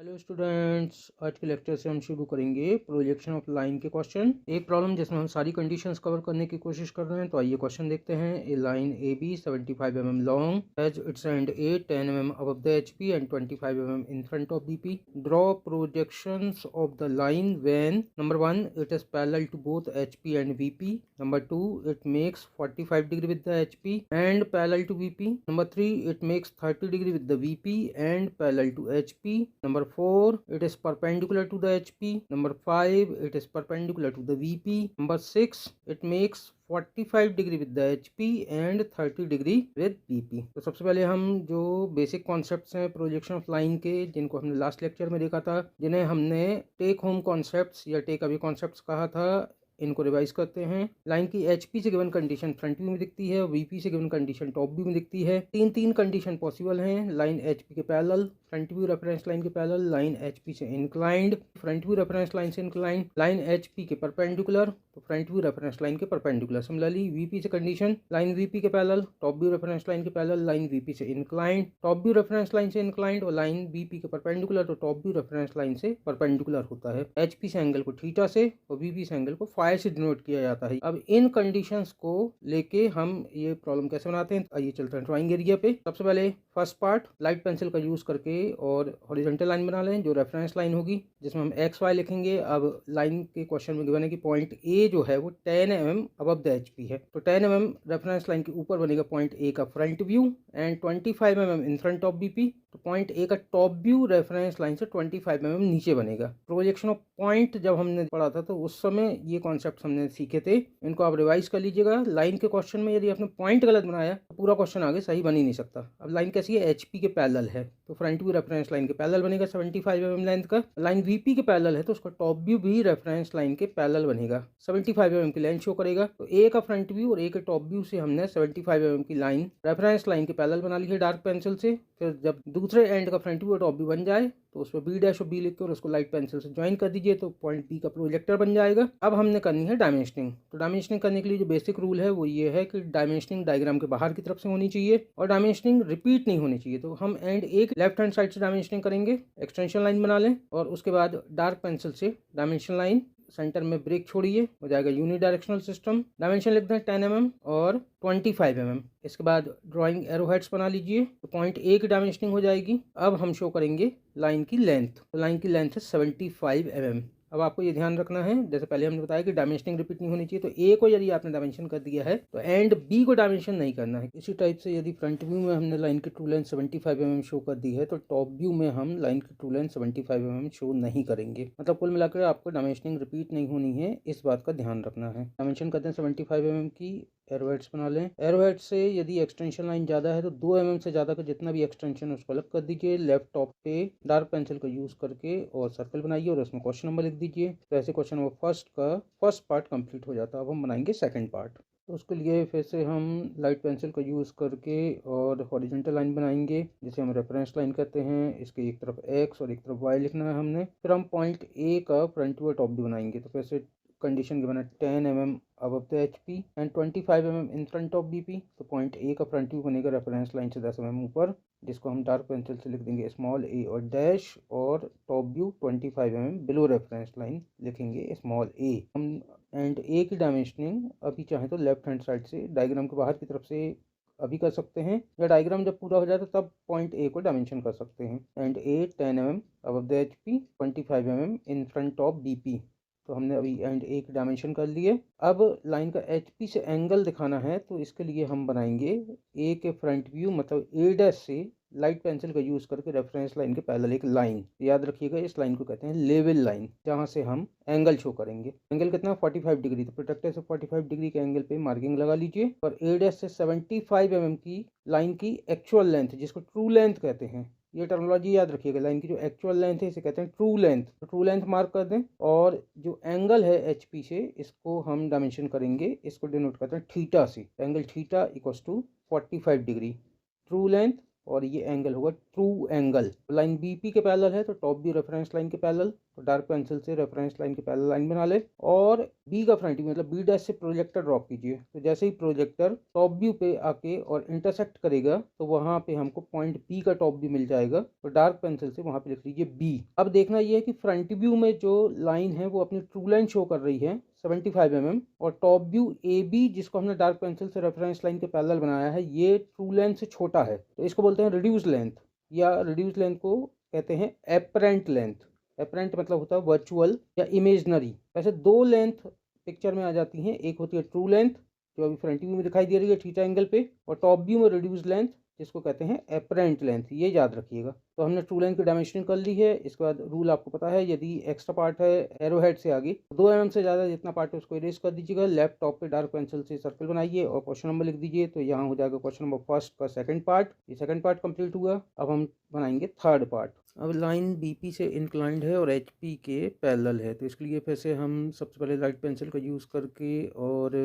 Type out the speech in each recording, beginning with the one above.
Hello students, आज के lecture से हम शुरू करेंगे प्रोजेक्शन ऑफ लाइन के क्वेश्चन। एक प्रॉब्लम जिसमें हम सारी कंडीशंस कवर करने की कोशिश कर रहे हैं। तो आइए क्वेश्चन देखते हैं। A line A B 75 mm long has its end A 10 mm above the HP and 25 mm in front of BP. Draw projections of the line when number 1 it is parallel to both HP and VP, number 2 it makes 45 degree with the HP and parallel to VP, number 3 it makes 30 degree with the VP and parallel to HP, number 4 it is perpendicular to the HP, number 5 it is perpendicular to the VP, number 6 it makes 45 degree with the HP and 30 degree with BP। तो सबसे पहले हम जो basic concepts हैं projection of line के, जिनको हमने last lecture में देखा था, जिन्हें हमने टेक होम कॉन्सेप्ट्स या टेक अवे कॉन्सेप्ट्स कहा था, इनको रिवाइज करते हैं। लाइन की HP से गिवन कंडीशन फ्रंट व्यू में दिखती है, VP से गिवन कंडीशन टॉप व्यू में दिखती है। तीन कंडीशन पॉसिबल हैं। लाइन HP के parallel, front view reference line के पैरेलल, लाइन HP से inclined, front view reference line से इंक्लाइंड, लाइन HP के परपेंडिकुलर, तो फ्रंट व्यू रेफरेंस लाइन के परपेंडिकुलर। सिमिलरली VP से कंडीशन लाइन VP के parallel, top view reference line के parallel, line VP से inclined, top view reference line से inclined, और लाइन VP के परपेंडिकुलर, तो टॉप व्यू रेफरेंस लाइन से परपेंडिकुलर होता है। HP से एंगल को थीटा से और VP से एंगल को फाई से डिनोट किया जाता है। अब इन कंडीशंस को लेके हम ये प्रॉब्लम कैसे बनाते हैं, आइए चलते हैं ड्राइंग एरिया पे। सबसे पहले फर्स्ट पार्ट लाइट पेंसिल का यूज करके और हॉरिजॉन्टल लाइन बना लें जो रेफरेंस लाइन होगी, जिसमें हम XY लिखेंगे। अब लाइन के क्वेश्चन में गिवन है कि पॉइंट A जो है वो 10 mm अबव द HP है, तो 10 mm रेफरेंस लाइन के ऊपर बनेगा पॉइंट A का front view and 25 mm in front of BP, तो पॉइंट A का टॉप व्यू रेफरेंस लाइन से 25 mm नीचे बनेगा। प्रोजेक्शन ऑफ पॉइंट जब हमने पढ़ा था तो उस समय ये कॉन्सेप्ट हमने सीखे थे, इनको आप रिवाइज कर लीजिएगा। लाइन के क्वेश्चन में यदि आपने पॉइंट गलत बनाया तो पूरा क्वेश्चन आगे सही बन ही नहीं सकता। अब लाइन कैसी है, HP के पैरेलल है, तो फ्रंट व्यू रेफरेंस लाइन के पैरेलल बनेगा 75 mm लेंथ का। लाइन VP के पैरेलल है तो उसका टॉप व्यू भी रेफरेंस लाइन के पैरेलल बनेगा, 75 mm की लेंथ शो करेगा। तो A का फ्रंट व्यू और A के टॉप व्यू से हमने 75 mm की लाइन रेफरेंस लाइन के पैरेलल बना ली है डार्क पेंसिल से। फिर जब दूसरे एंड का फ्रंट व्यू और टॉप व्यू बन जाए तो उस पर B' और B लिख कर उसको लाइट पेंसिल से ज्वाइन कर दीजिए, तो पॉइंट B का प्रोजेक्टर बन जाएगा। अब हमने करनी है डायमेंशनिंग। तो डायमेंशनिंग करने के लिए जो बेसिक रूल है वो ये है कि डायमेंशनिंग डायग्राम के बाहर की तरफ से होनी चाहिए और डायमेंशनिंग रिपीट नहीं होनी चाहिए। तो हम एंड एक लेफ्ट हैंड साइड से डायमेंशनिंग करेंगे, एक्सटेंशन लाइन बना लें और उसके बाद डार्क पेंसिल से डायमेंशन लाइन, सेंटर में ब्रेक छोड़िए, हो जाएगा यूनिडायरेक्शनल सिस्टम। डायमेंशन लिख दें 10 mm और 25 mm। इसके बाद ड्राइंग एरो हेड्स बना लीजिए, तो पॉइंट A की डायमेंशनिंग हो जाएगी। अब हम शो करेंगे लाइन की लेंथ, तो लाइन की लेंथ है 75 mm। अब आपको ये ध्यान रखना है, जैसे पहले हमने बताया कि डायमेंशनिंग रिपीट नहीं होनी चाहिए, तो A को यदि आपने डायमेंशन कर दिया है तो एंड B को डायमेंशन नहीं करना है। इसी टाइप से यदि फ्रंट व्यू में हमने लाइन की ट्रू लेंथ 75 mm शो कर दी है तो टॉप व्यू में हम लाइन की ट्रू लेंथ 75 mm शो नहीं करेंगे। मतलब कुल मिलाकर आपको डायमेंशनिंग रिपीट नहीं होनी है, इस बात का ध्यान रखना है। डायमेंशन करते हैं 75 mm की, एरोहेड्स बना लें। एरोहेड से यदि एक्सटेंशन लाइन ज़्यादा है तो 2 mm से ज़्यादा का जितना भी एक्सटेंशन है उसको अलग कर दीजिए। लेफ्ट टॉप पे डार्क पेंसिल का यूज़ करके और सर्कल बनाइए और उसमें क्वेश्चन नंबर लिख दीजिए। तो ऐसे क्वेश्चन नंबर फर्स्ट का फर्स्ट पार्ट कंप्लीट हो जाता है। अब हम बनाएंगे सेकंड पार्ट। तो उसके लिए फिर से हम लाइट पेंसिल का यूज़ करके और हॉरिजॉन्टल लाइन बनाएंगे जिसे हम रेफरेंस लाइन कहते हैं। इसके एक तरफ X और एक तरफ Y लिखना है हमने। फिर हम पॉइंट A का फ्रंट व्यू टॉप व्यू बनाएंगे। तो फिर से कंडीशन गिवन है 10 mm above the HP and 25 mm in front of BP, तो पॉइंट A का फ्रंट व्यू बनेगा रेफरेंस लाइन से 10 mm ऊपर, जिसको हम डार्क पेंसिल से लिख देंगे स्मॉल a और डैश, और top view 25 mm below reference line लिखेंगे स्मॉल a। हम एंड A की डायमेंशनिंग अभी चाहें तो लेफ्ट हैंड साइड से डायग्राम के बाहर की तरफ से अभी कर सकते हैं, या डायग्राम जब पूरा हो जाए तो तब पॉइंट A को डायमेंशन कर सकते हैं। And A 10 mm above the HP, 25 mm in front of BP। तो हमने अभी एंड A की डायमेंशन कर लिए। अब लाइन का HP से एंगल दिखाना है, तो इसके लिए हम बनाएंगे A के फ्रंट व्यू मतलब A' से लाइट पेंसिल का यूज़ करके रेफरेंस लाइन के पैरेलल एक लाइन, याद रखिएगा इस लाइन को कहते हैं लेवल लाइन, जहाँ से हम एंगल शो करेंगे। एंगल कितना 45 डिग्री, तो प्रोटेक्टर से 45 डिग्री के एंगल पे मार्किंग लगा लीजिए। और A' से 75 mm की लाइन की एक्चुअल लेंथ, जिसको ट्रू लेंथ कहते हैं, ये टर्मिनोलॉजी याद रखिएगा। लाइन की जो एक्चुअल लेंथ है इसे कहते हैं ट्रू लेंथ, तो ट्रू लेंथ मार्क कर दें। और जो एंगल है HP से इसको हम डायमेंशन करेंगे, इसको डिनोट करते हैं थीटा से। Angle theta equals to 45 degree true length, और ये एंगल होगा ट्रू एंगल। लाइन BP के पैरेलल है तो टॉप व्यू रेफरेंस लाइन के पैरेलल, तो डार्क पेंसिल से रेफरेंस लाइन के पैरेलल लाइन बना ले और बी का फ्रंट व्यू मतलब बी डैश से प्रोजेक्टर ड्रॉप कीजिए। तो जैसे ही प्रोजेक्टर टॉप व्यू पे आके और इंटरसेक्ट करेगा तो वहां पे हमको पॉइंट बी का टॉप व्यू मिल जाएगा। तो डार्क पेंसिल से वहां पे लिख लीजिए बी। अब देखना यह है कि फ्रंट व्यू में जो लाइन है वो अपनी ट्रू लाइन शो कर रही है 75 mm और टॉप व्यू ए बी जिसको हमने डार्क पेंसिल से रेफरेंस लाइन के पैरेलल बनाया है ये ट्रू लेंथ से छोटा है। तो इसको बोलते हैं रिड्यूस लेंथ या रिड्यूस लेंथ को कहते हैं एपरेंट लेंथ। एपरेंट मतलब होता है वर्चुअल या इमेजनरी। वैसे दो लेंथ पिक्चर में आ जाती हैं, एक होती है ट्रू लेंथ जो अभी फ्रंट व्यू में दिखाई दे रही है थीटा एंगल पे, और टॉप व्यू में रिड्यूस लेंथ जिसको कहते हैं एपरेंट लेंथ, ये याद रखिएगा। तो हमने ट्रू लेंथ की डायमेंशनिंग कर ली है। इसके बाद रूल आपको पता है, यदि एक्स्ट्रा पार्ट है एरो हेड से आगे 2 mm से ज़्यादा जितना पार्ट है उसको इरेज कर दीजिएगा। लेफ्ट टॉप पे डार्क पेंसिल से सर्कल बनाइए और क्वेश्चन नंबर लिख दीजिए। तो यहाँ हो जाएगा क्वेश्चन नंबर फर्स्ट का सेकंड पार्ट। ये सेकंड पार्ट कंप्लीट हुआ। अब हम बनाएंगे थर्ड पार्ट। अब लाइन बीपी से इंक्लाइंड है और एचपी के पैरेलल है, तो इसके लिए फिर से हम सबसे पहले लाइट पेंसिल का यूज़ करके और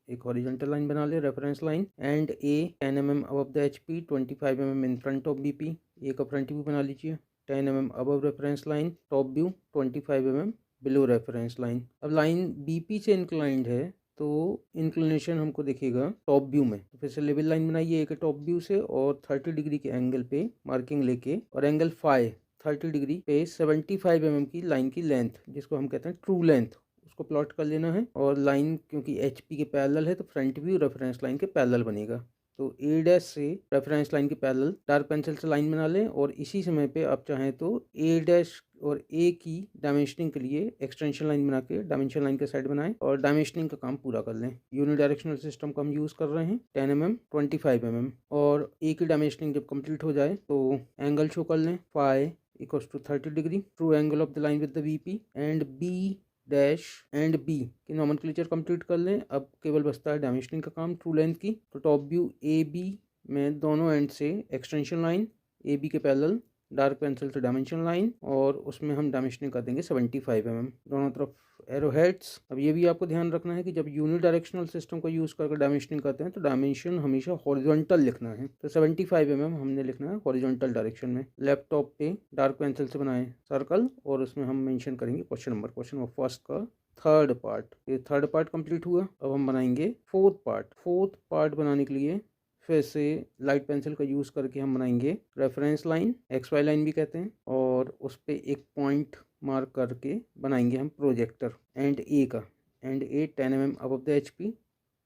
एक हॉरिजॉन्टल लाइन बना ले, reference line end A 10 mm above the HP 25 mm in front of BP. A का फ्रंट व्यू बना लीजिए 10 mm above reference line, top view 25 mm below reference line. अब लाइन बीपी से इंक्लाइंड है तो inclination हमको दिखेगा टॉप व्यू में। तो फिर से लेवल लाइन बनाइए एक टॉप व्यू से और 30 डिग्री के एंगल पे मार्किंग लेके और एंगल फाई 30 डिग्री पे 75 mm की लाइन की लेंथ जिसको हम कहते हैं ट्रू लेंथ उसको प्लॉट कर लेना है। और लाइन क्योंकि एचपी के पैरेलल है तो फ्रंट व्यू रेफरेंस लाइन के पैरेलल बनेगा। तो ए डैश से रेफरेंस लाइन के पैरेलल डार्क पेंसिल से लाइन बना लें और इसी समय पे आप चाहें तो ए डैश और ए की डायमेंशनिंग के लिए एक्सटेंशन लाइन बना के डायमेंशन लाइन के साइड बनाएं और डायमेंशनिंग का काम पूरा कर लें। यूनिडायरेक्शनल सिस्टम का हम यूज़ कर रहे हैं 10 mm 25 mm और ए की डायमेंशनिंग जब कंप्लीट हो जाए तो एंगल शो कर लें phi equals to 30 degree, true angle of the line with the VP and B dash and B की नॉमेनक्लेचर कंप्लीट कर लें। अब केवल बचता है डायमेंशनिंग का काम ट्रू लेंथ की। तो टॉप व्यू ए बी में दोनों एंड से एक्सटेंशन लाइन ए बी के पैरेलल डार्क पेंसिल से डायमेंशन लाइन और उसमें हम डायमेंशनिंग कर देंगे 75 mm दोनों तरफ एरो हेड्स। अब ये भी आपको ध्यान रखना है कि जब यूनिडायरेक्शनल सिस्टम का यूज़ करके डायमेंशनिंग करते हैं तो डायमेंशन हमेशा हॉरिजॉन्टल लिखना है। तो 75 mm हमने लिखना है हॉरिजॉन्टल डायरेक्शन में। लैपटॉप पे डार्क पेंसिल से बनाए सर्कल और उसमें हम मेंशन करेंगे क्वेश्चन नंबर फर्स्ट का थर्ड पार्ट। ये थर्ड पार्ट कंप्लीट हुआ। अब हम बनाएंगे फोर्थ पार्ट। फोर्थ पार्ट बनाने के लिए फिर से लाइट पेंसिल का यूज़ करके हम बनाएंगे reference line, x y line भी कहते हैं, और उस पर एक पॉइंट मार्क करके बनाएंगे हम प्रोजेक्टर एंड ए का। And A 10 mm above the HP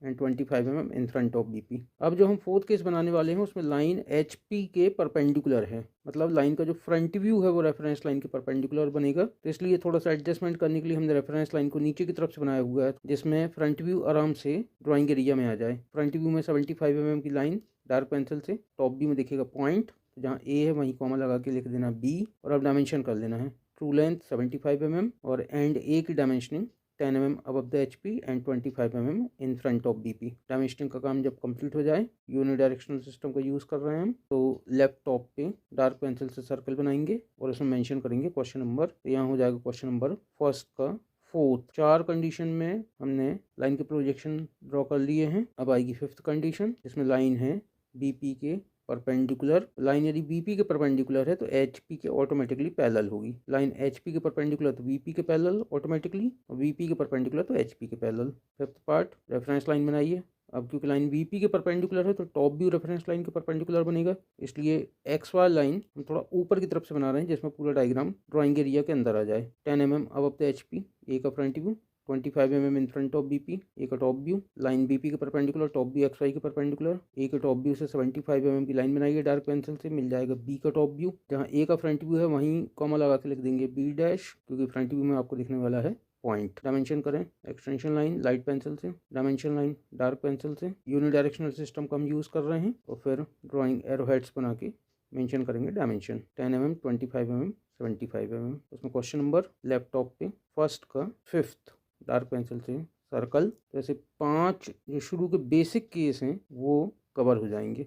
and 25 mm in front of BP. अब जो हम फोर्थ केस बनाने वाले हैं उसमें लाइन एचपी के परपेंडिकुलर है, मतलब लाइन का जो फ्रंट व्यू है वो रेफरेंस लाइन के परपेंडिकुलर बनेगा। तो इसलिए थोड़ा सा एडजस्टमेंट करने के लिए हमने रेफरेंस लाइन को नीचे की तरफ से बनाया हुआ है जिसमें फ्रंट व्यू आराम से ड्राइंग एरिया में आ जाए। फ्रंट व्यू में 75 mm की लाइन डार्क पेंसिल से, टॉप व्यू में दिखेगा पॉइंट, तो जहाँ ए है वहीं कॉमा लगा के लिख देना बी और अब डायमेंशन कर लेना है। ट्रू लेंथ 75 mm और एंड ए की dimensioning 10 mm above the HP and 25 mm in front of BP. Dimensioning का काम जब कंप्लीट हो जाए, यूनिडायरेक्शनल सिस्टम का यूज़ कर रहे हैं हम, तो लेफ्ट टॉप पे डार्क पेंसिल से सर्कल बनाएंगे और उसमें मेंशन करेंगे क्वेश्चन नंबर। तो यहाँ हो जाएगा क्वेश्चन नंबर फर्स्ट का फोर्थ। 4 कंडीशन में हमने लाइन के प्रोजेक्शन ड्रॉ कर लिए हैं। अब आएगी फिफ्थ कंडीशन जिसमें लाइन है बीपी के परपेंडिकुलर। लाइन यदि बीपी के परपेंडिकुलर है तो एचपी के ऑटोमेटिकली पैरेलल होगी। लाइन एचपी के परपेंडिकुलर तो वीपी के पैरेलल ऑटोमेटिकली, और वीपी के परपेंडिकुलर तो एचपी के parallel. Fifth part, reference line बनाइए। अब क्योंकि लाइन वीपी के परपेंडिकुलर है तो टॉप व्यू रेफरेंस लाइन के परपेंडिकुलर बनेगा, इसलिए एक्स वाई लाइन हम थोड़ा ऊपर की तरफ से बना रहे हैं जिसमें पूरा डायग्राम ड्राइंग एरिया के अंदर आ जाए। 10 mm above the HP, A का front view 25 mm in front of BP, A का टॉप व्यू, लाइन बीपी के perpendicular, top view X Y के परपेंडिकुलर, ए के टॉप व्यू से 75 mm की लाइन बनाइए डार्क पेंसिल से, मिल जाएगा बी का टॉप व्यू। जहाँ ए का फ्रंट व्यू है वहीं कॉमा लगा के लिख देंगे बी डैश, क्योंकि फ्रंट व्यू में आपको दिखने वाला है पॉइंट। डायमेंशन करें, एक्सटेंशन लाइन लाइट पेंसिल से, डायमेंशन लाइन डार्क पेंसिल से। यूनिडायरेक्शनल सिस्टम का हम यूज़ कर रहे हैं और फिर ड्राइंग एरो हेड्स बना के मेंशन करेंगे डायमेंशन 10 mm 25 mm 75 mm। उसमें क्वेश्चन नंबर लैपटॉप पे फर्स्ट का फिफ्थ डार्क पेंसिल से सर्कल। तो ऐसे 5 जो शुरू के बेसिक केस हैं वो कवर हो जाएंगे।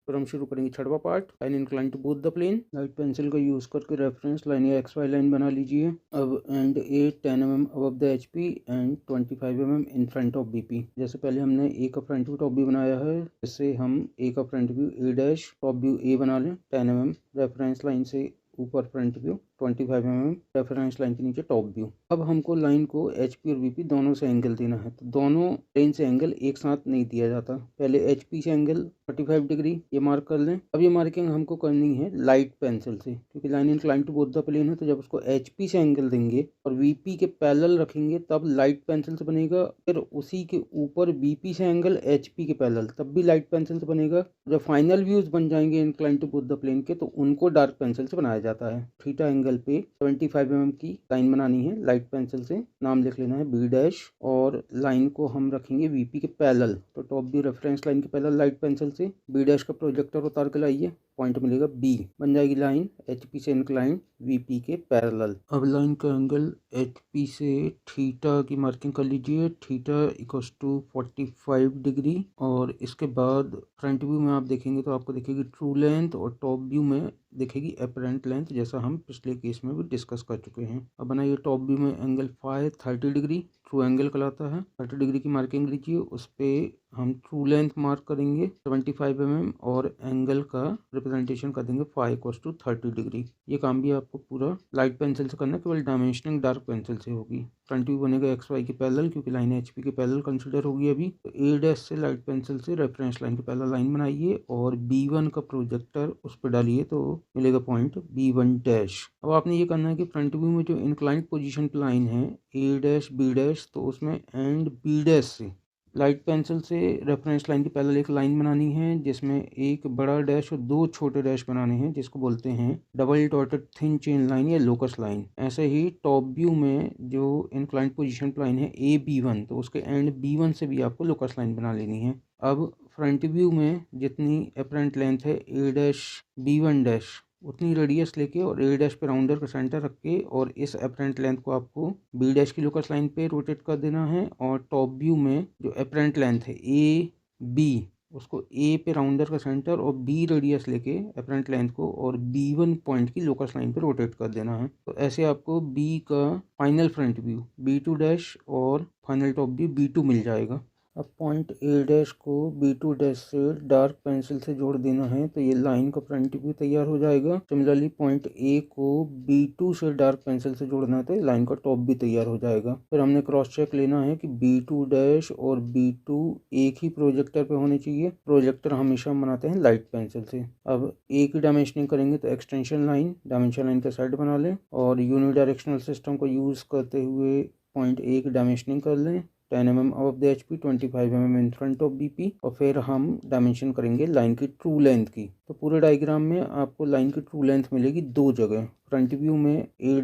फिर हम शुरू करेंगे छठवां part, line incline to both the plane. Light pencil का यूज़ करके रेफरेंस लाइन या एक्स वाई लाइन बना लीजिए। अब end A 10 mm above the HP and 25 mm in front of BP. जैसे पहले हमने ए का फ्रंट व्यू टॉप व्यू बनाया है, जैसे हम ए का फ्रंट व्यू ए डैश टॉप व्यू ए बना लें 10 mm रेफरेंस लाइन से ऊपर front view 25 mm reference line के नीचे टॉप व्यू। अब हमको लाइन को HP और VP दोनों से एंगल देना है, तो दोनों प्लेन से एंगल एक साथ नहीं दिया जाता। पहले HP से एंगल 45 डिग्री ये मार्क कर लें। अब ये मार्किंग हमको करनी है लाइट पेंसिल से, क्योंकि line incline to both the plane है, तो जब उसको HP से एंगल देंगे और VP के पैरेलल रखेंगे तब लाइट पेंसिल से बनेगा। फिर उसी के ऊपर VP से एंगल HP के पैरेलल, तब भी लाइट पेंसिल से बनेगा। जब फाइनल व्यूज बन जाएंगे incline to both the plane के, तो उनको डार्क पेंसिल से बनाया जाता है। थीटा एंगल पे 75 mm की लाइन बनानी है लाइट पेंसिल से। नाम लिख लेना है B' और लाइन को हम रखेंगे VP के पैरेलल, तो टॉप व्यू रेफरेंस लाइन के पैरेलल लाइट पेंसिल से B' का प्रोजेक्टर उतार के लाइए, पॉइंट मिलेगा B। बन जाएगी लाइन HP से इंक्लाइन VP के पैरेलल। अब लाइन का एंगल HP से थीटा की मार्किंग कर लीजिए। Theta equals to 45 degree. और इसके बाद फ्रंट व्यू में आप देखेंगे तो आपको दिखेगी ट्रू लेंथ, और टॉप व्यू में दिखेगी अपरेंट लेंथ, जैसा हम पिछले केस में भी डिस्कस कर चुके हैं। अब बनाइए टॉप व्यू में angle phi 30 degree, true angle कहलाता है। 30 डिग्री की मार्किंग लीजिए, उस पर हम ट्रू लेंथ मार्क करेंगे 75 mm और एंगल का रिप्रेजेंटेशन कर देंगे फाई इक्वल्स टू 30 डिग्री। ये काम भी आपको पूरा लाइट पेंसिल से करना है, केवल डायमेंशनिंग डार्क पेंसिल से होगी। फ्रंट व्यू बनेगा XY के पैरेलल, क्योंकि लाइन HP के पैरेलल कंसीडर होगी अभी। तो A' से लाइट पेंसिल से रेफरेंस लाइन के पैरेलल लाइन बनाइए और B1 का प्रोजेक्टर उस पर डालिए, तो मिलेगा पॉइंट B1'। अब आपने ये करना है कि फ्रंट व्यू में जो इंक्लाइंड पोजीशन पे लाइन है A' B', तो उसमें एंड B' से लाइट पेंसिल से रेफरेंस लाइन की पैरेलल एक लाइन बनानी है, जिसमें एक बड़ा डैश और दो छोटे डैश बनाने हैं, जिसको बोलते हैं double dotted thin chain line या लोकस लाइन। ऐसे ही टॉप व्यू में जो इंक्लाइंड पोजीशन पे लाइन है AB1, तो उसके एंड B1 से भी आपको लोकस लाइन बना लेनी है। अब फ्रंट व्यू में जितनी अपरेंट लेंथ है A' B1' उतनी रेडियस लेके और A' पे राउंडर का सेंटर रख के, और इस अपरेंट लेंथ को आपको B' की लोकस लाइन पे रोटेट कर देना है। और टॉप व्यू में जो अपरेंट लेंथ है AB, उसको A पे राउंडर का सेंटर और B रेडियस लेके अपरेंट लेंथ को और B1 पॉइंट की लोकस लाइन पे रोटेट कर देना है। तो ऐसे आपको B का फाइनल फ्रंट व्यू B2' और फाइनल टॉप व्यू B2 मिल जाएगा। अब पॉइंट A' को B2' से डार्क पेंसिल से जोड़ देना है, तो ये लाइन का फ्रंट व्यू तैयार हो जाएगा। सिमिलरली पॉइंट A को B2 से डार्क पेंसिल से जोड़ना है, तो लाइन का टॉप भी तैयार हो जाएगा। फिर हमने क्रॉस चेक लेना है कि B2' और B2 एक ही प्रोजेक्टर पे होने चाहिए। प्रोजेक्टर हमेशा हम बनाते हैं लाइट पेंसिल से। अब एक ही डायमेंशनिंग करेंगे, तो एक्सटेंशन लाइन डायमेंशन लाइन का साइड बना लें और यूनिडायरेक्शनल सिस्टम को यूज़ करते हुए पॉइंट A की डायमेंशनिंग कर लें 10 mm above the HP, 25 mm in front of BP। और फिर हम डायमेंशन करेंगे लाइन की ट्रू लेंथ की। तो पूरे डायग्राम में आपको लाइन की ट्रू लेंथ मिलेगी दो जगह, फ्रंट व्यू में A'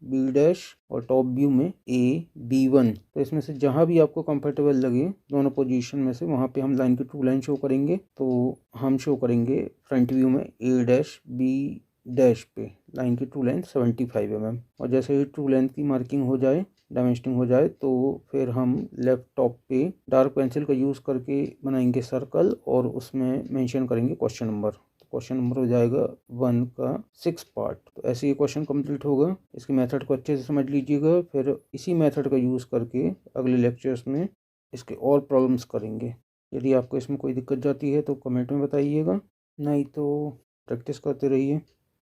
B' और टॉप व्यू में AB1। तो इसमें से जहां भी आपको कंफर्टेबल लगे दोनों पोजीशन में से, वहां पे हम लाइन की ट्रू लेंथ शो करेंगे। तो हम शो करेंगे फ्रंट व्यू में A' B' पे लाइन की ट्रू लेंथ 75 mm। और जैसे ही ट्रू लेंथ की मार्किंग हो जाए, डायमेंशनिंग हो जाए, तो फिर हम लेफ्ट टॉप पे डार्क पेंसिल का यूज़ करके बनाएंगे सर्कल और उसमें मेंशन करेंगे क्वेश्चन नंबर। तो क्वेश्चन नंबर हो जाएगा 1 का 6 पार्ट। तो ऐसे ये क्वेश्चन कंप्लीट होगा। इसके मेथड को अच्छे से समझ लीजिएगा, फिर इसी मेथड का यूज़ करके अगले लेक्चर्स में इसके और प्रॉब्लम्स करेंगे। यदि आपको इसमें कोई दिक्कत जाती है तो कमेंट में बताइएगा, नहीं तो प्रैक्टिस करते रहिए।